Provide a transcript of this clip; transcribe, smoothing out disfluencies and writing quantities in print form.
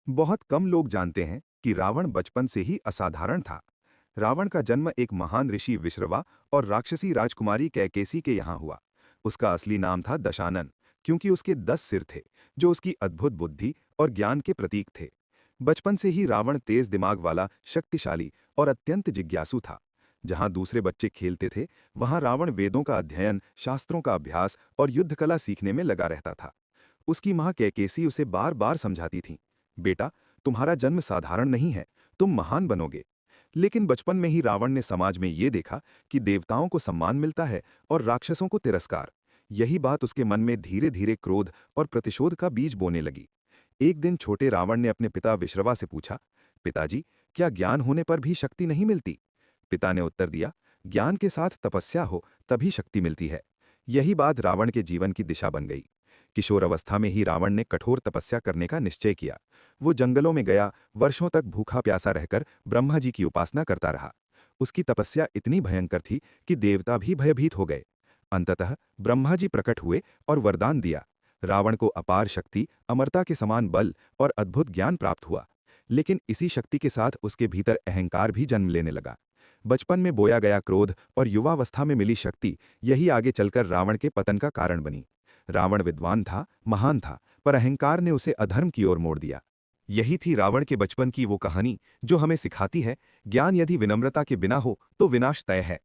बहुत कम लोग जानते हैं कि रावण बचपन से ही असाधारण था। रावण का जन्म एक महान ऋषि विश्रवा और राक्षसी राजकुमारी कैकेसी के यहाँ हुआ। उसका असली नाम था दशानन, क्योंकि उसके 10 सिर थे, जो उसकी अद्भुत बुद्धि और ज्ञान के प्रतीक थे। बचपन से ही रावण तेज दिमाग वाला, शक्तिशाली और अत्यंत जिज्ञासु था। जहाँ दूसरे बच्चे खेलते थे, वहाँ रावण वेदों का अध्ययन, शास्त्रों का अभ्यास और युद्ध कला सीखने में लगा रहता था। उसकी माँ कैकेसी उसे बार बार समझाती थी, बेटा, तुम्हारा जन्म साधारण नहीं है, तुम महान बनोगे। लेकिन बचपन में ही रावण ने समाज में ये देखा कि देवताओं को सम्मान मिलता है और राक्षसों को तिरस्कार। यही बात उसके मन में धीरे धीरे क्रोध और प्रतिशोध का बीज बोने लगी। एक दिन छोटे रावण ने अपने पिता विश्रवा से पूछा, पिताजी, क्या ज्ञान होने पर भी शक्ति नहीं मिलती? पिता ने उत्तर दिया, ज्ञान के साथ तपस्या हो तभी शक्ति मिलती है। यही बात रावण के जीवन की दिशा बन गई। किशोर अवस्था में ही रावण ने कठोर तपस्या करने का निश्चय किया। वो जंगलों में गया, वर्षों तक भूखा प्यासा रहकर ब्रह्मा जी की उपासना करता रहा। उसकी तपस्या इतनी भयंकर थी कि देवता भी भयभीत हो गए। अंततः ब्रह्मा जी प्रकट हुए और वरदान दिया। रावण को अपार शक्ति, अमरता के समान बल और अद्भुत ज्ञान प्राप्त हुआ। लेकिन इसी शक्ति के साथ उसके भीतर अहंकार भी जन्म लेने लगा। बचपन में बोया गया क्रोध और युवावस्था में मिली शक्ति, यही आगे चलकर रावण के पतन का कारण बनी। रावण विद्वान था, महान था, पर अहंकार ने उसे अधर्म की ओर मोड़ दिया। यही थी रावण के बचपन की वो कहानी जो हमें सिखाती है, ज्ञान यदि विनम्रता के बिना हो तो विनाश तय है।